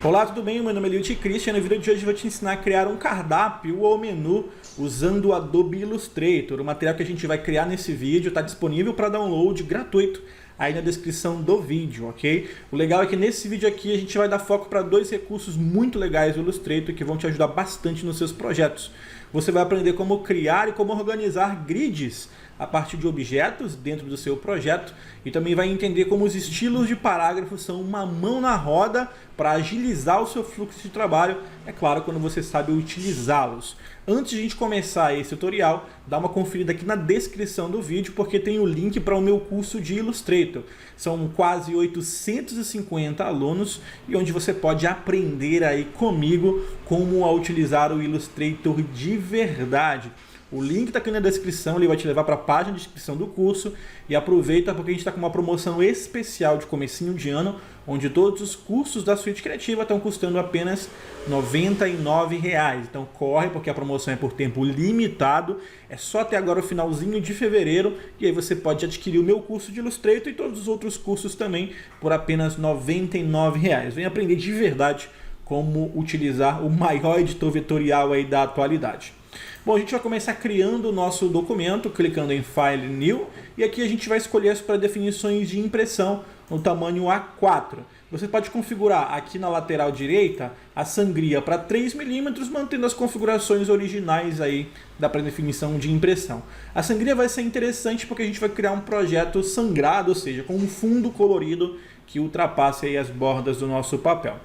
Olá, tudo bem? Meu nome é Liuti Christian e no vídeo de hoje eu vou te ensinar a criar um cardápio ou menu usando o Adobe Illustrator. O material que a gente vai criar nesse vídeo está disponível para download gratuito aí na descrição do vídeo, ok? O legal é que nesse vídeo aqui a gente vai dar foco para dois recursos muito legais do Illustrator que vão te ajudar bastante nos seus projetos. Você vai aprender como criar e como organizar grids a partir de objetos dentro do seu projeto e também vai entender como os estilos de parágrafos são uma mão na roda para agilizar o seu fluxo de trabalho, é claro, quando você sabe utilizá-los. Antes de a gente começar esse tutorial, dá uma conferida aqui na descrição do vídeo porque tem o link para o meu curso de Illustrator. São quase 850 alunos e onde você pode aprender aí comigo como a utilizar o Illustrator de verdade. O link está aqui na descrição, ele vai te levar para a página de inscrição do curso e aproveita porque a gente está com uma promoção especial de comecinho de ano, onde todos os cursos da Suite Criativa estão custando apenas R$ 99,00. Então corre porque a promoção é por tempo limitado, é só até agora o finalzinho de fevereiro e aí você pode adquirir o meu curso de Illustrator e todos os outros cursos também por apenas R$ 99,00. Vem aprender de verdade como utilizar o maior editor vetorial aí da atualidade. Bom, a gente vai começar criando o nosso documento, clicando em File New, e aqui a gente vai escolher as pré-definições de impressão no tamanho A4. Você pode configurar aqui na lateral direita a sangria para 3 mm, mantendo as configurações originais aí da pré-definição de impressão. A sangria vai ser interessante porque a gente vai criar um projeto sangrado, ou seja, com um fundo colorido que ultrapasse aí as bordas do nosso papel.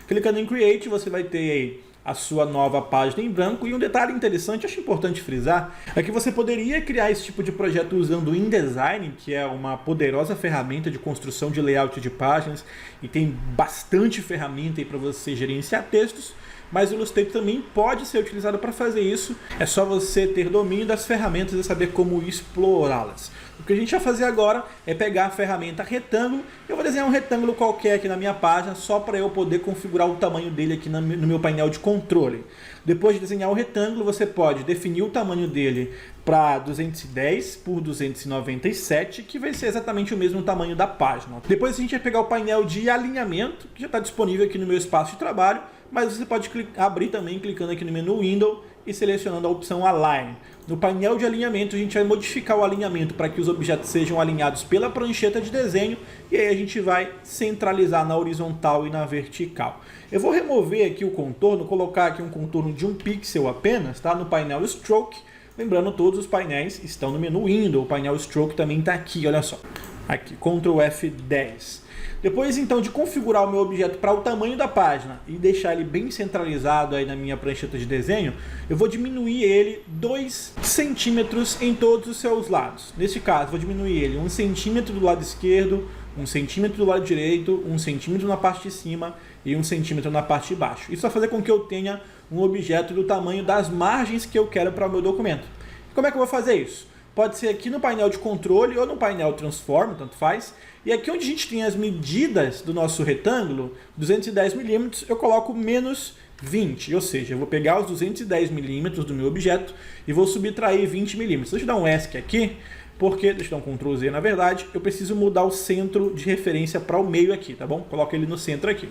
Clicando em Create, você vai ter aí a sua nova página em branco. E um detalhe interessante, acho importante frisar, é que você poderia criar esse tipo de projeto usando o InDesign, que é uma poderosa ferramenta de construção de layout de páginas e tem bastante ferramenta para você gerenciar textos, mas o Illustrator também pode ser utilizado para fazer isso. É só você ter domínio das ferramentas e saber como explorá-las. O que a gente vai fazer agora é pegar a ferramenta retângulo. Eu vou desenhar um retângulo qualquer aqui na minha página, só para eu poder configurar o tamanho dele aqui no meu painel de controle. Depois de desenhar o retângulo, você pode definir o tamanho dele para 210 por 297, que vai ser exatamente o mesmo tamanho da página. Depois a gente vai pegar o painel de alinhamento, que já está disponível aqui no meu espaço de trabalho, mas você pode abrir também clicando aqui no menu Window e selecionando a opção Align. No painel de alinhamento a gente vai modificar o alinhamento para que os objetos sejam alinhados pela prancheta de desenho e aí a gente vai centralizar na horizontal e na vertical. Eu vou remover aqui o contorno, colocar aqui um contorno de 1 pixel apenas, tá? No painel Stroke. Lembrando, todos os painéis estão no menu Window, o painel Stroke também está aqui, olha só. Aqui, Ctrl F10. Depois então de configurar o meu objeto para o tamanho da página e deixar ele bem centralizado aí na minha prancheta de desenho, eu vou diminuir ele 2 centímetros em todos os seus lados. Neste caso, vou diminuir ele 1 centímetro do lado esquerdo, 1 centímetro do lado direito, 1 centímetro na parte de cima e 1 centímetro na parte de baixo. Isso vai fazer com que eu tenha um objeto do tamanho das margens que eu quero para o meu documento. Como é que eu vou fazer isso? Pode ser aqui no painel de controle ou no painel Transform, tanto faz. E aqui onde a gente tem as medidas do nosso retângulo, 210 mm, eu coloco menos 20. Ou seja, eu vou pegar os 210 mm do meu objeto e vou subtrair 20 mm. Deixa eu dar um ESC aqui, porque, deixa eu dar um Ctrl Z na verdade, eu preciso mudar o centro de referência para o meio aqui, tá bom? Coloco ele no centro aqui.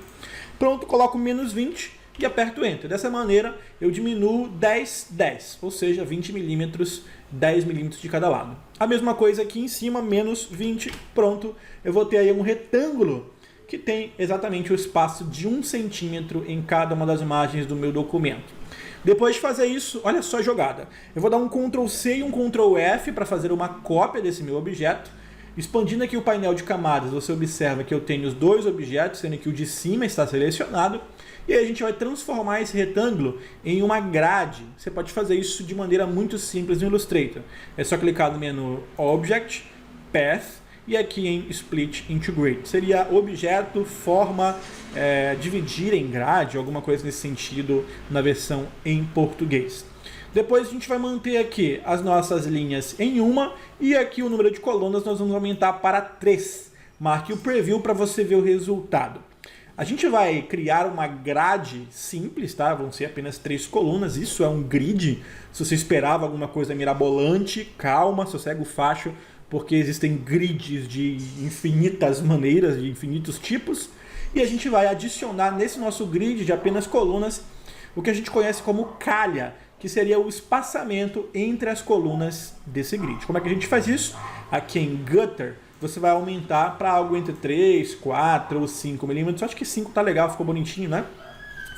Pronto, coloco menos 20 e aperto Enter. Dessa maneira, eu diminuo 10, 10, ou seja, 20 mm, 10 mm de cada lado. A mesma coisa aqui em cima, menos 20, pronto. Eu vou ter aí um retângulo que tem exatamente o espaço de 1 centímetro em cada uma das margens do meu documento. Depois de fazer isso, olha só a jogada. Eu vou dar um Ctrl C e um Ctrl F para fazer uma cópia desse meu objeto. Expandindo aqui o painel de camadas, você observa que eu tenho os dois objetos, sendo que o de cima está selecionado. E aí a gente vai transformar esse retângulo em uma grade. Você pode fazer isso de maneira muito simples no Illustrator. É só clicar no menu Object, Path e aqui em Split into Grid. Seria objeto, forma, dividir em grade, alguma coisa nesse sentido na versão em português. Depois a gente vai manter aqui as nossas linhas em 1 e aqui o número de colunas nós vamos aumentar para 3. Marque o Preview para você ver o resultado. A gente vai criar uma grade simples, tá? Vão ser apenas 3 colunas, isso é um grid. Se você esperava alguma coisa mirabolante, calma, sossegue o facho, porque existem grids de infinitas maneiras, de infinitos tipos, e a gente vai adicionar nesse nosso grid de apenas colunas o que a gente conhece como calha, que seria o espaçamento entre as colunas desse grid. Como é que a gente faz isso? Aqui em Gutter, você vai aumentar para algo entre 3, 4 ou 5 milímetros. Acho que 5 tá legal, ficou bonitinho, né?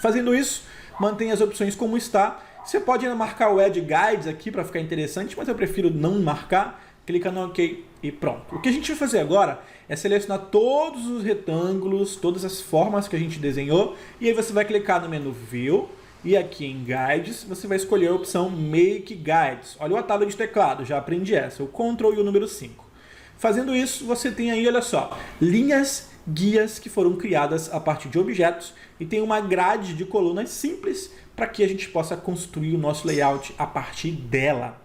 Fazendo isso, mantém as opções como está. Você pode ainda marcar o Add Guides aqui para ficar interessante, mas eu prefiro não marcar. Clica no OK e pronto. O que a gente vai fazer agora é selecionar todos os retângulos, todas as formas que a gente desenhou, e aí você vai clicar no menu View, e aqui em Guides, você vai escolher a opção Make Guides. Olha o atalho de teclado, já aprendi essa, o Ctrl e o número 5. Fazendo isso, você tem aí, olha só, linhas, guias que foram criadas a partir de objetos e tem uma grade de colunas simples para que a gente possa construir o nosso layout a partir dela.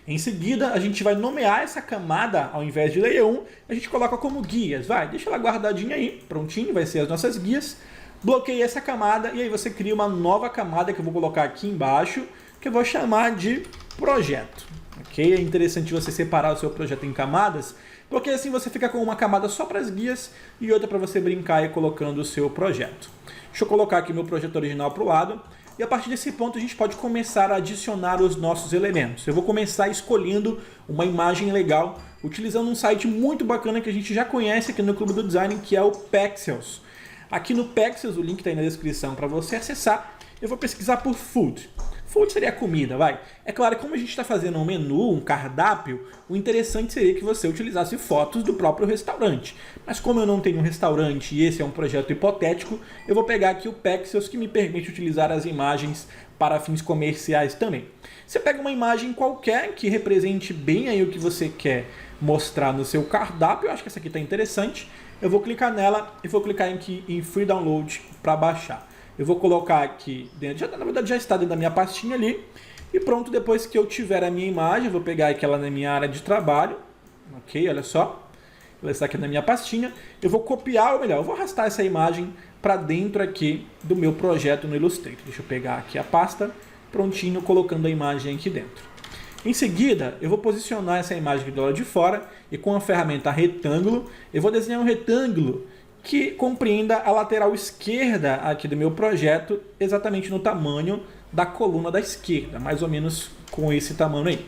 Em seguida, a gente vai nomear essa camada, ao invés de layer 1, a gente coloca como guias. Deixa ela guardadinha aí, prontinho, vai ser as nossas guias. Bloqueia essa camada e aí você cria uma nova camada que eu vou colocar aqui embaixo, que eu vou chamar de projeto. Ok? É interessante você separar o seu projeto em camadas, porque assim você fica com uma camada só para as guias e outra para você brincar e colocando o seu projeto. Deixa eu colocar aqui meu projeto original para o lado. E a partir desse ponto a gente pode começar a adicionar os nossos elementos. Eu vou começar escolhendo uma imagem legal, utilizando um site muito bacana que a gente já conhece aqui no Clube do Design, que é o Pexels. Aqui no Pexels, o link está aí na descrição para você acessar. Eu vou pesquisar por Food. Food seria comida, vai. É claro, como a gente está fazendo um menu, um cardápio, o interessante seria que você utilizasse fotos do próprio restaurante. Mas como eu não tenho um restaurante e esse é um projeto hipotético, eu vou pegar aqui o Pexels, que me permite utilizar as imagens para fins comerciais também. Você pega uma imagem qualquer que represente bem aí o que você quer mostrar no seu cardápio. Eu acho que essa aqui está interessante. Eu vou clicar nela e vou clicar aqui em Free Download para baixar. Eu vou colocar aqui dentro, na verdade já está dentro da minha pastinha ali. E pronto, depois que eu tiver a minha imagem, eu vou pegar aquela na minha área de trabalho. Ok, olha só. Ela está aqui na minha pastinha. Eu vou copiar, ou melhor, eu vou arrastar essa imagem para dentro aqui do meu projeto no Illustrator. Deixa eu pegar aqui a pasta, prontinho, colocando a imagem aqui dentro. Em seguida, eu vou posicionar essa imagem aqui do lado de fora e com a ferramenta retângulo, eu vou desenhar um retângulo que compreenda a lateral esquerda aqui do meu projeto, exatamente no tamanho da coluna da esquerda, mais ou menos com esse tamanho aí.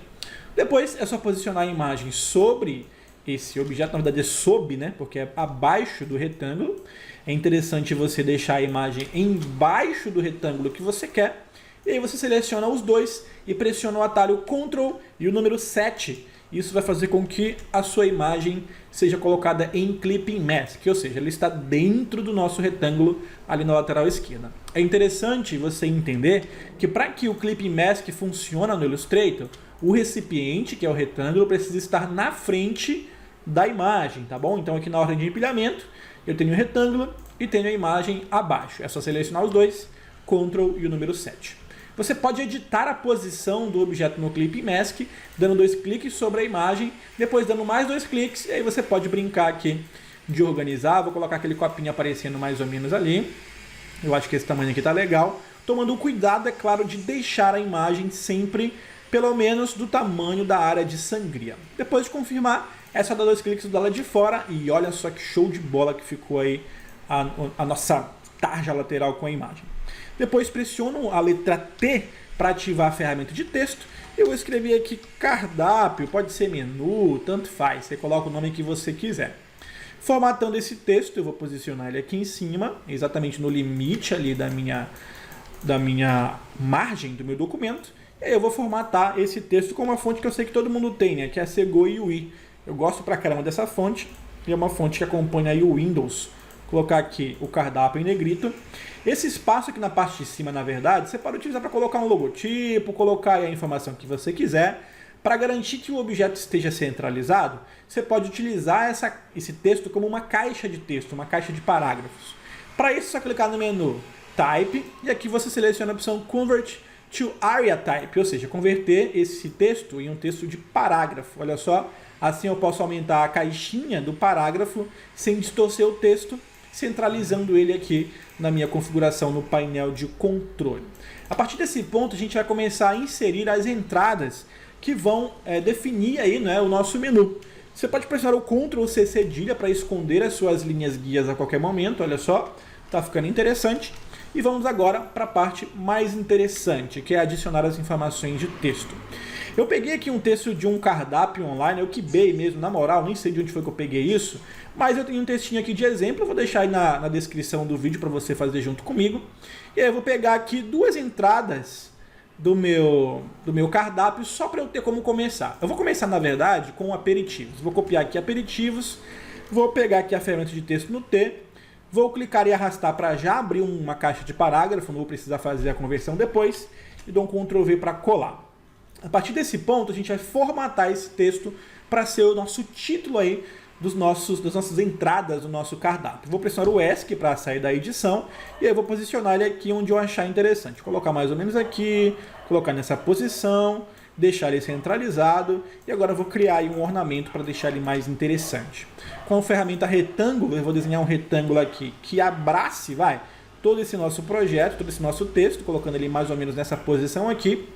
Depois é só posicionar a imagem sobre esse objeto, na verdade é sob, né, porque é abaixo do retângulo. É interessante você deixar a imagem embaixo do retângulo que você quer, e aí você seleciona os dois e pressiona o atalho Ctrl e o número 7. Isso vai fazer com que a sua imagem seja colocada em Clipping Mask, ou seja, ela está dentro do nosso retângulo ali na lateral esquerda. É interessante você entender que para que o Clipping Mask funcione no Illustrator, o recipiente, que é o retângulo, precisa estar na frente da imagem, tá bom? Então aqui na ordem de empilhamento, eu tenho o retângulo e tenho a imagem abaixo. É só selecionar os dois, Ctrl e o número 7. Você pode editar a posição do objeto no Clipping Mask, dando 2 cliques sobre a imagem, depois dando mais 2 cliques, e aí você pode brincar aqui de organizar. Vou colocar aquele copinho aparecendo mais ou menos ali. Eu acho que esse tamanho aqui tá legal. Tomando o cuidado, é claro, de deixar a imagem sempre pelo menos do tamanho da área de sangria. Depois de confirmar, é só dar 2 cliques do lado de fora e olha só que show de bola que ficou aí a nossa tarja lateral com a imagem. Depois pressiono a letra T para ativar a ferramenta de texto. Eu vou escrever aqui cardápio, pode ser menu, tanto faz. Você coloca o nome que você quiser. Formatando esse texto, eu vou posicionar ele aqui em cima, exatamente no limite ali da minha margem do meu documento. E aí eu vou formatar esse texto com uma fonte que eu sei que todo mundo tem, né? Que é a Segoe UI. Eu gosto pra caramba dessa fonte. E é uma fonte que acompanha aí o Windows. Vou colocar aqui o cardápio em negrito. Esse espaço aqui na parte de cima, na verdade, você pode utilizar para colocar um logotipo, colocar aí a informação que você quiser. Para garantir que o objeto esteja centralizado, você pode utilizar esse texto como uma caixa de texto, uma caixa de parágrafos. Para isso, é só clicar no menu Type e aqui você seleciona a opção Convert to Area Type, ou seja, converter esse texto em um texto de parágrafo. Olha só, assim eu posso aumentar a caixinha do parágrafo sem distorcer o texto, centralizando ele aqui na minha configuração no painel de controle. A partir desse ponto, a gente vai começar a inserir as entradas que vão definir aí, né, o nosso menu. Você pode pressionar o Ctrl C cedilha para esconder as suas linhas guias a qualquer momento, olha só, tá ficando interessante. E vamos agora para a parte mais interessante, que é adicionar as informações de texto. Eu peguei aqui um texto de um cardápio online, eu quibei mesmo, na moral, nem sei de onde foi que eu peguei isso, mas eu tenho um textinho aqui de exemplo, eu vou deixar aí na descrição do vídeo para você fazer junto comigo. E aí eu vou pegar aqui duas entradas do meu cardápio só para eu ter como começar. Eu vou começar, na verdade, com aperitivos. Vou copiar aqui aperitivos, vou pegar aqui a ferramenta de texto no T, vou clicar e arrastar para já abrir uma caixa de parágrafo, não vou precisar fazer a conversão depois, e dou um Ctrl V para colar. A partir desse ponto, a gente vai formatar esse texto para ser o nosso título aí das nossas entradas do nosso cardápio. Vou pressionar o ESC para sair da edição e aí vou posicionar ele aqui onde eu achar interessante. Colocar mais ou menos aqui, colocar nessa posição, deixar ele centralizado e agora eu vou criar aí um ornamento para deixar ele mais interessante. Com a ferramenta retângulo, eu vou desenhar um retângulo aqui que abrace, todo esse nosso projeto, todo esse nosso texto, colocando ele mais ou menos nessa posição aqui.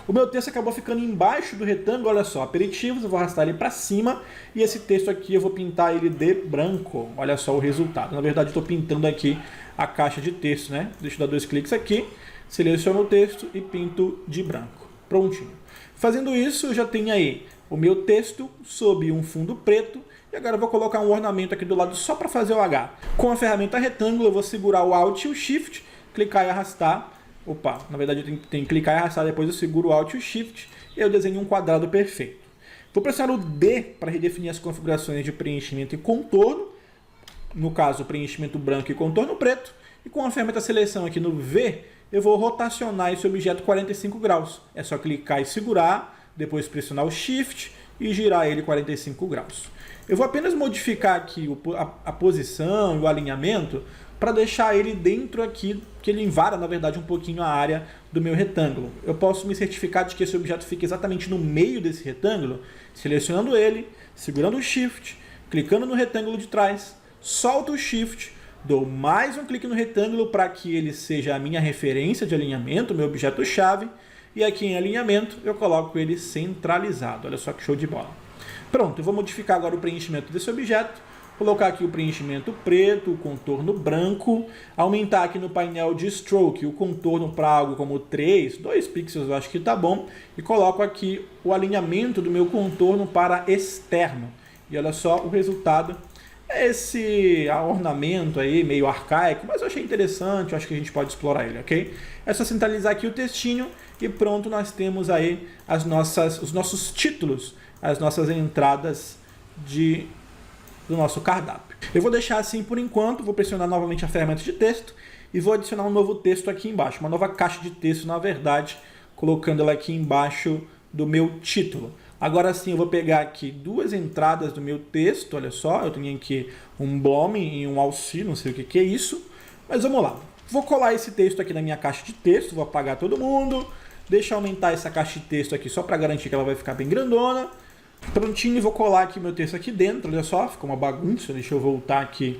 O meu texto acabou ficando embaixo do retângulo, olha só, aperitivos, eu vou arrastar ele para cima e esse texto aqui eu vou pintar ele de branco, olha só o resultado. Na verdade, estou pintando aqui a caixa de texto, né? Deixa eu dar 2 cliques aqui, seleciono o texto e pinto de branco. Prontinho. Fazendo isso, eu já tenho aí o meu texto sob um fundo preto e agora eu vou colocar um ornamento aqui do lado só para fazer o H. Com a ferramenta retângulo, eu vou segurar o Alt e o Shift, clicar e arrastar. Opa, na verdade eu tenho que clicar e arrastar, depois eu seguro o Alt e o Shift e eu desenho um quadrado perfeito. Vou pressionar o D para redefinir as configurações de preenchimento e contorno, no caso preenchimento branco e contorno preto, e com a ferramenta seleção aqui no V, eu vou rotacionar esse objeto 45 graus. É só clicar e segurar, depois pressionar o Shift e girar ele 45 graus. Eu vou apenas modificar aqui a posição e o alinhamento para deixar ele dentro aqui, que ele invada, na verdade, um pouquinho a área do meu retângulo. Eu posso me certificar de que esse objeto fique exatamente no meio desse retângulo, selecionando ele, segurando o Shift, clicando no retângulo de trás, solto o Shift, dou mais um clique no retângulo para que ele seja a minha referência de alinhamento, meu objeto-chave, e aqui em alinhamento eu coloco ele centralizado. Olha só que show de bola. Pronto, eu vou modificar agora o preenchimento desse objeto, colocar aqui o preenchimento preto, o contorno branco, aumentar aqui no painel de Stroke o contorno para algo como 2 pixels, eu acho que tá bom, e coloco aqui o alinhamento do meu contorno para externo. E olha só o resultado, é esse ornamento aí meio arcaico, mas eu achei interessante, eu acho que a gente pode explorar ele, ok? É só centralizar aqui o textinho e pronto, nós temos aí os nossos títulos, as nossas entradas do nosso cardápio. Eu vou deixar assim por enquanto, vou pressionar novamente a ferramenta de texto e vou adicionar um novo texto aqui embaixo, uma nova caixa de texto, na verdade, colocando ela aqui embaixo do meu título. Agora sim eu vou pegar aqui duas entradas do meu texto, olha só, eu tenho aqui um Blooming e um Alci, não sei o que é isso, mas vamos lá. Vou colar esse texto aqui na minha caixa de texto, vou apagar todo mundo, deixa eu aumentar essa caixa de texto aqui só para garantir que ela vai ficar bem grandona. Prontinho, vou colar aqui meu texto aqui dentro, olha só, ficou uma bagunça, deixa eu voltar aqui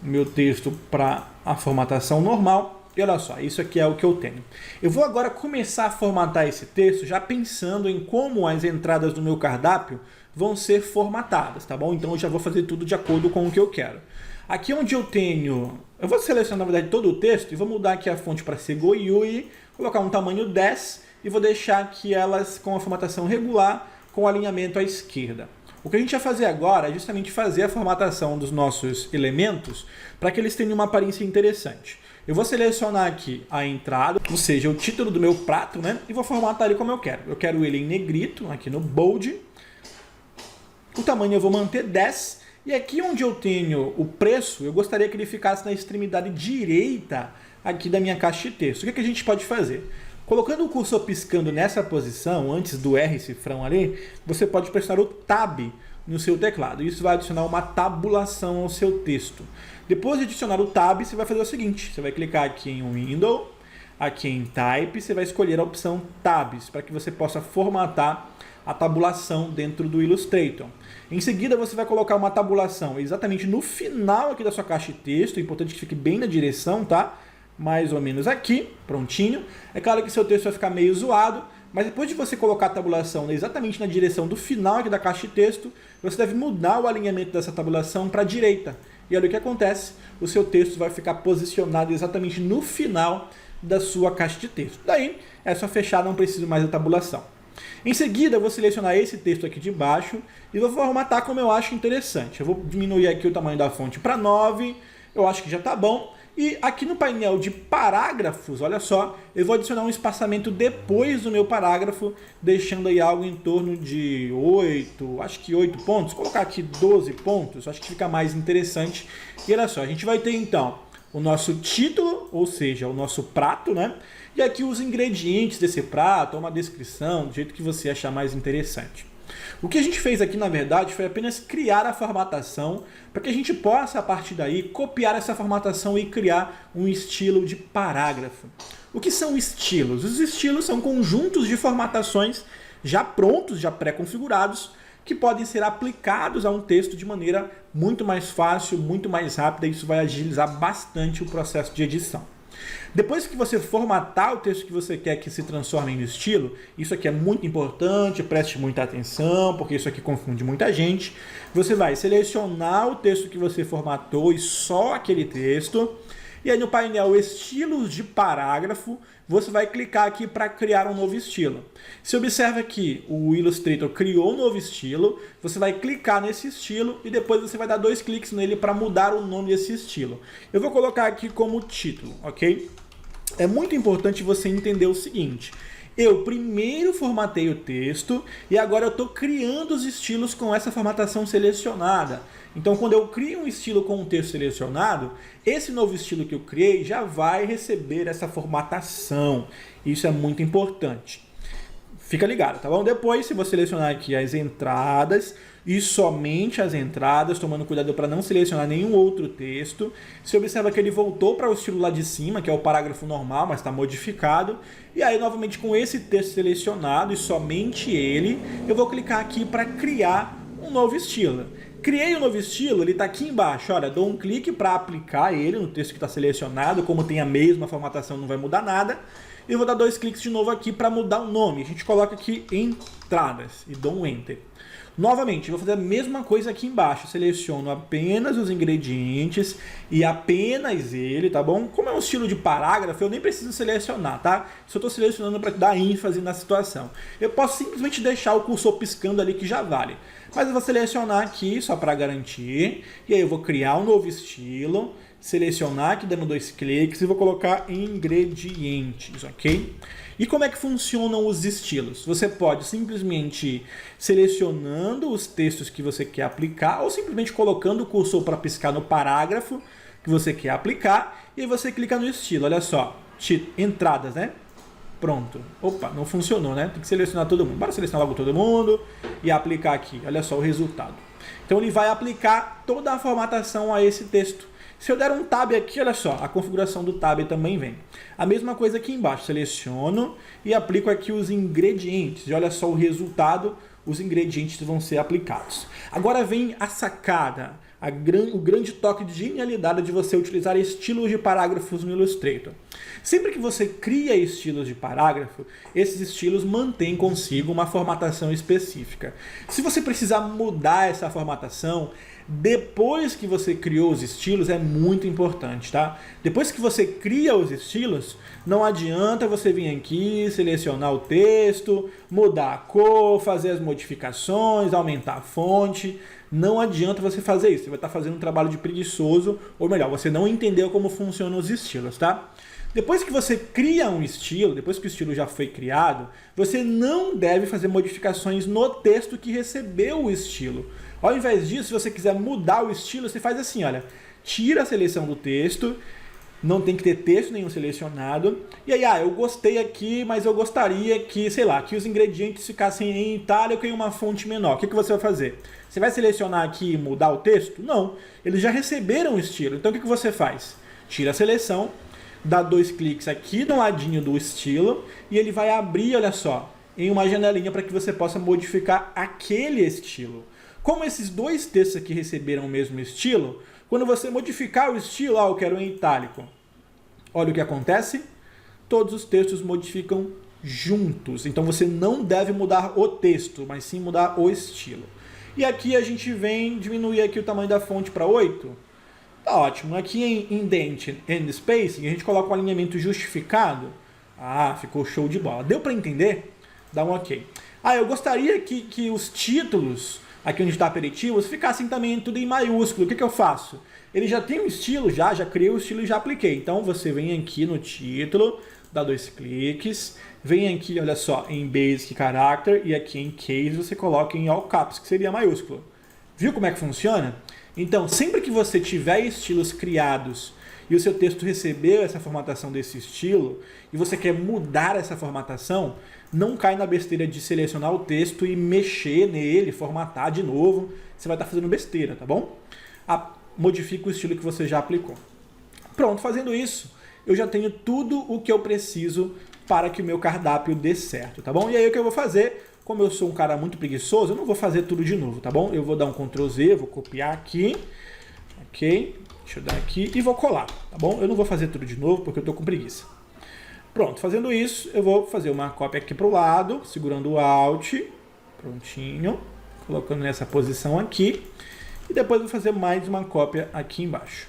o meu texto para a formatação normal. E olha só, isso aqui é o que eu tenho. Eu vou agora começar a formatar esse texto já pensando em como as entradas do meu cardápio vão ser formatadas, tá bom? Então eu já vou fazer tudo de acordo com o que eu quero. Aqui onde eu tenho... Eu vou selecionar, na verdade, todo o texto e vou mudar aqui a fonte para ser Goyui, colocar um tamanho 10 e vou deixar aqui elas com a formatação regular, com o alinhamento à esquerda. O que a gente vai fazer agora é justamente fazer a formatação dos nossos elementos para que eles tenham uma aparência interessante. Eu vou selecionar aqui a entrada, ou seja, o título do meu prato, né? E vou formatar ele como eu quero. Eu quero ele em negrito, aqui no bold. O tamanho eu vou manter 10. E aqui onde eu tenho o preço, eu gostaria que ele ficasse na extremidade direita aqui da minha caixa de texto. O que a gente pode fazer? Colocando o cursor piscando nessa posição, antes do R cifrão ali, você pode pressionar o Tab no seu teclado. Isso vai adicionar uma tabulação ao seu texto. Depois de adicionar o Tab, você vai fazer o seguinte, você vai clicar aqui em Window, aqui em Type, você vai escolher a opção Tabs, para que você possa formatar a tabulação dentro do Illustrator. Em seguida, você vai colocar uma tabulação exatamente no final aqui da sua caixa de texto, é importante que fique bem na direção, tá? Mais ou menos aqui, prontinho. É claro que seu texto vai ficar meio zoado, Mas depois de você colocar a tabulação exatamente na direção do final aqui da caixa de texto, você deve mudar o alinhamento dessa tabulação para a direita. E olha o que acontece, o seu texto vai ficar posicionado exatamente no final da sua caixa de texto. Daí é só fechar, não preciso mais da tabulação. Em seguida, eu vou selecionar esse texto aqui de baixo e vou formatar como eu acho interessante. Eu vou diminuir aqui o tamanho da fonte para 9, eu acho que já está bom. E aqui no painel de parágrafos, olha só, eu vou adicionar um espaçamento depois do meu parágrafo, deixando aí algo em torno de 8, acho que 8 pontos. Vou colocar aqui 12 pontos, acho que fica mais interessante. E olha só, a gente vai ter então o nosso título, ou seja, o nosso prato, né? E aqui os ingredientes desse prato, uma descrição, do jeito que você achar mais interessante. O que a gente fez aqui, na verdade, foi apenas criar a formatação para que a gente possa, a partir daí, copiar essa formatação e criar um estilo de parágrafo. O que são estilos? Os estilos são conjuntos de formatações já prontos, já pré-configurados, que podem ser aplicados a um texto de maneira muito mais fácil, muito mais rápida, e isso vai agilizar bastante o processo de edição. Depois que você formatar o texto que você quer que se transforme em estilo, isso aqui é muito importante, preste muita atenção, porque isso aqui confunde muita gente. Você vai selecionar o texto que você formatou e só aquele texto. E aí no painel Estilos de Parágrafo, você vai clicar aqui para criar um novo estilo. Você observa que o Illustrator criou um novo estilo, você vai clicar nesse estilo e depois você vai dar 2 cliques nele para mudar o nome desse estilo. Eu vou colocar aqui como título, ok? É muito importante você entender o seguinte: eu primeiro formatei o texto e agora eu estou criando os estilos com essa formatação selecionada. Então, quando eu crio um estilo com um texto selecionado, esse novo estilo que eu criei já vai receber essa formatação. Isso é muito importante. Fica ligado, tá bom? Depois, se você selecionar aqui as entradas e somente as entradas, tomando cuidado para não selecionar nenhum outro texto, você observa que ele voltou para o estilo lá de cima, que é o parágrafo normal, mas está modificado. E aí, novamente, com esse texto selecionado e somente ele, eu vou clicar aqui para criar um novo estilo. Criei um novo estilo, ele está aqui embaixo. Olha, dou um clique para aplicar ele no texto que está selecionado. Como tem a mesma formatação, não vai mudar nada. E vou dar 2 cliques de novo aqui para mudar o nome. A gente coloca aqui entradas e dou um Enter. Novamente, vou fazer a mesma coisa aqui embaixo. Seleciono apenas os ingredientes e apenas ele, tá bom? Como é um estilo de parágrafo, eu nem preciso selecionar, tá? Só estou selecionando para dar ênfase na situação. Eu posso simplesmente deixar o cursor piscando ali que já vale. Mas eu vou selecionar aqui só para garantir. E aí eu vou criar um novo estilo. Selecionar aqui dando 2 cliques e vou colocar ingredientes, ok? E como é que funcionam os estilos? Você pode simplesmente ir selecionando os textos que você quer aplicar ou simplesmente colocando o cursor para piscar no parágrafo que você quer aplicar e aí você clica no estilo. Olha só, entradas, né? Pronto. Opa, não funcionou, né? Tem que selecionar todo mundo. Bora selecionar logo todo mundo e aplicar aqui. Olha só o resultado. Então ele vai aplicar toda a formatação a esse texto. Se eu der um tab aqui, olha só, a configuração do tab também vem. A mesma coisa aqui embaixo, seleciono e aplico aqui os ingredientes. E olha só o resultado, os ingredientes vão ser aplicados. Agora vem a sacada, o grande toque de genialidade de você utilizar estilos de parágrafos no Illustrator. Sempre que você cria estilos de parágrafo, esses estilos mantêm consigo uma formatação específica. Se você precisar mudar essa formatação, depois que você criou os estilos, é muito importante, tá? Depois que você cria os estilos, não adianta você vir aqui, selecionar o texto, mudar a cor, fazer as modificações, aumentar a fonte. Não adianta você fazer isso, você vai estar fazendo um trabalho de preguiçoso, ou melhor, você não entendeu como funcionam os estilos, tá? Depois que você cria um estilo, depois que o estilo já foi criado, você não deve fazer modificações no texto que recebeu o estilo. Ao invés disso, se você quiser mudar o estilo, você faz assim, olha, tira a seleção do texto, não tem que ter texto nenhum selecionado, e aí, eu gostei aqui, mas eu gostaria que, sei lá, que os ingredientes ficassem em itálico e uma fonte menor. O que você vai fazer? Você vai selecionar aqui e mudar o texto? Não, eles já receberam o estilo, então o que você faz? Tira a seleção, dá 2 cliques aqui no ladinho do estilo, e ele vai abrir, olha só, em uma janelinha para que você possa modificar aquele estilo. Como esses 2 textos aqui receberam o mesmo estilo, quando você modificar o estilo, eu quero em itálico. Olha o que acontece. Todos os textos modificam juntos. Então você não deve mudar o texto, mas sim mudar o estilo. E aqui a gente vem diminuir aqui o tamanho da fonte para 8. Tá ótimo. Aqui em Indent and Spacing a gente coloca um alinhamento justificado. Ah, ficou show de bola. Deu para entender? Dá um ok. Ah, eu gostaria que os títulos, aqui onde está aperitivos, ficassem também tudo em maiúsculo. O que eu faço? Ele já tem um estilo, já criei o estilo e já apliquei. Então você vem aqui no título, dá 2 cliques, vem aqui, olha só, em Basic Character e aqui em Case você coloca em All Caps, que seria maiúsculo. Viu como é que funciona? Então, sempre que você tiver estilos criados e o seu texto recebeu essa formatação desse estilo e você quer mudar essa formatação, não cai na besteira de selecionar o texto e mexer nele, formatar de novo. Você vai estar fazendo besteira, tá bom? Modifica o estilo que você já aplicou. Pronto, fazendo isso, eu já tenho tudo o que eu preciso para que o meu cardápio dê certo, tá bom? E aí o que eu vou fazer, como eu sou um cara muito preguiçoso, eu não vou fazer tudo de novo, tá bom? Eu vou dar um Ctrl Z, vou copiar aqui, ok? Deixa eu dar aqui e vou colar, tá bom? Eu não vou fazer tudo de novo porque eu tô com preguiça. Pronto, fazendo isso, eu vou fazer uma cópia aqui pro lado, segurando o Alt, prontinho, colocando nessa posição aqui, e depois vou fazer mais uma cópia aqui embaixo,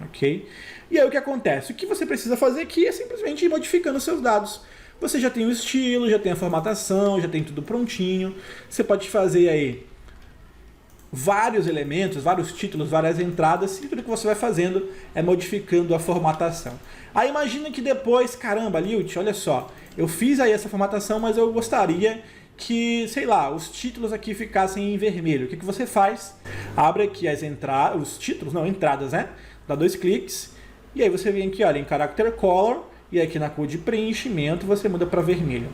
ok? E aí o que acontece? O que você precisa fazer aqui é simplesmente ir modificando os seus dados. Você já tem o estilo, já tem a formatação, já tem tudo prontinho. Você pode fazer aí vários elementos, vários títulos, várias entradas, e tudo que você vai fazendo é modificando a formatação. Aí imagina que depois, caramba, Lilt, olha só, eu fiz aí essa formatação, mas eu gostaria que, sei lá, os títulos aqui ficassem em vermelho. O que você faz? Abre aqui as entradas, os títulos, não, entradas, né? Dá 2 cliques, e aí você vem aqui, olha, em Character Color, e aqui na cor de preenchimento você muda para vermelho.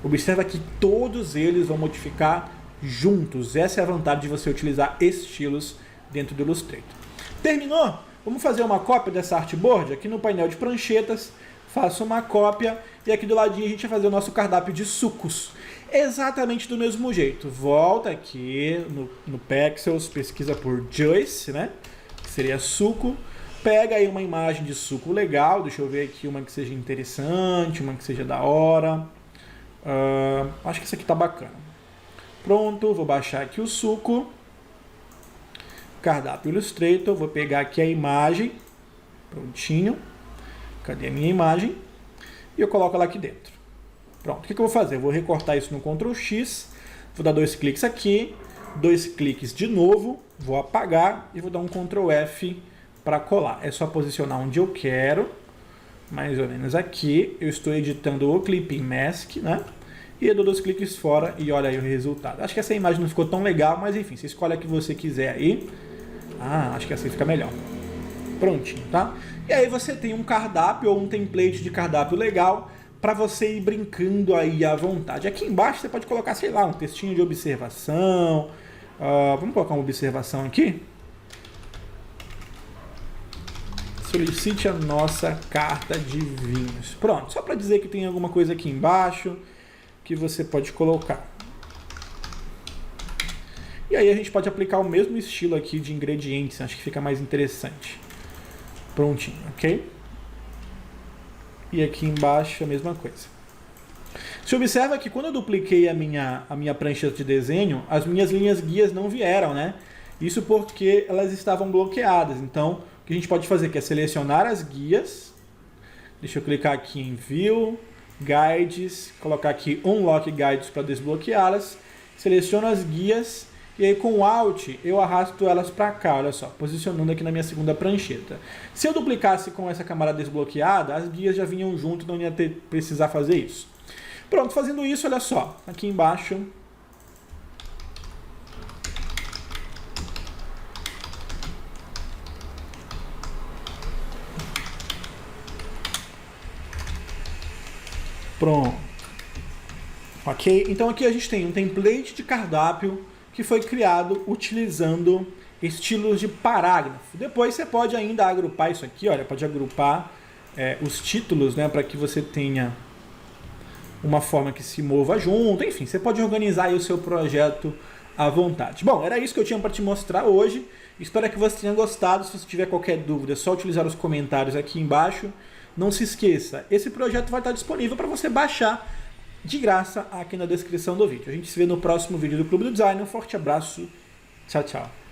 Observa que todos eles vão modificar juntos. Essa é a vantagem de você utilizar estilos dentro do Illustrator. Terminou? Vamos fazer uma cópia dessa artboard? Aqui no painel de pranchetas, faço uma cópia e aqui do ladinho a gente vai fazer o nosso cardápio de sucos. Exatamente do mesmo jeito. Volta aqui no Pexels, pesquisa por Juice, né? Que seria suco. Pega aí uma imagem de suco legal, deixa eu ver aqui uma que seja interessante, uma que seja da hora. Acho que essa aqui tá bacana. Pronto, vou baixar aqui o suco. Cardápio Illustrator, vou pegar aqui a imagem. Prontinho. Cadê a minha imagem? E eu coloco ela aqui dentro. Pronto, o que eu vou fazer? Eu vou recortar isso no Ctrl X, vou dar 2 cliques aqui, 2 cliques de novo, vou apagar e vou dar um Ctrl F para colar. É só posicionar onde eu quero, mais ou menos aqui. Eu estou editando o Clipping Mask, né? E eu dou 2 cliques fora e olha aí o resultado. Acho que essa imagem não ficou tão legal, mas enfim, você escolhe a que você quiser aí. Acho que assim fica melhor. Prontinho, tá? E aí você tem um cardápio ou um template de cardápio legal para você ir brincando aí à vontade. Aqui embaixo você pode colocar, sei lá, um textinho de observação. Vamos colocar uma observação aqui? Solicite a nossa carta de vinhos. Pronto, só para dizer que tem alguma coisa aqui embaixo que você pode colocar. E aí a gente pode aplicar o mesmo estilo aqui de ingredientes, acho que fica mais interessante. Prontinho, ok? E aqui embaixo a mesma coisa. Você observa que quando eu dupliquei a minha prancha de desenho, as minhas linhas guias não vieram, né? Isso porque elas estavam bloqueadas. Então, o que a gente pode fazer que é selecionar as guias. Deixa eu clicar aqui em View, Guides, colocar aqui Unlock Guides para desbloqueá-las. Seleciono as guias e aí com o Alt eu arrasto elas para cá, olha só, posicionando aqui na minha segunda prancheta. Se eu duplicasse com essa camada desbloqueada, as guias já vinham junto, não ia precisar fazer isso. Pronto, fazendo isso, olha só, aqui embaixo pronto. Ok? Então aqui a gente tem um template de cardápio que foi criado utilizando estilos de parágrafo. Depois você pode ainda agrupar isso aqui, olha, pode agrupar os títulos, né, para que você tenha uma forma que se mova junto. Enfim, você pode organizar aí o seu projeto à vontade. Bom, era isso que eu tinha para te mostrar hoje. Espero que você tenha gostado. Se você tiver qualquer dúvida, é só utilizar os comentários aqui embaixo. Não se esqueça, esse projeto vai estar disponível para você baixar de graça aqui na descrição do vídeo. A gente se vê no próximo vídeo do Clube do Design. Um forte abraço. Tchau, tchau.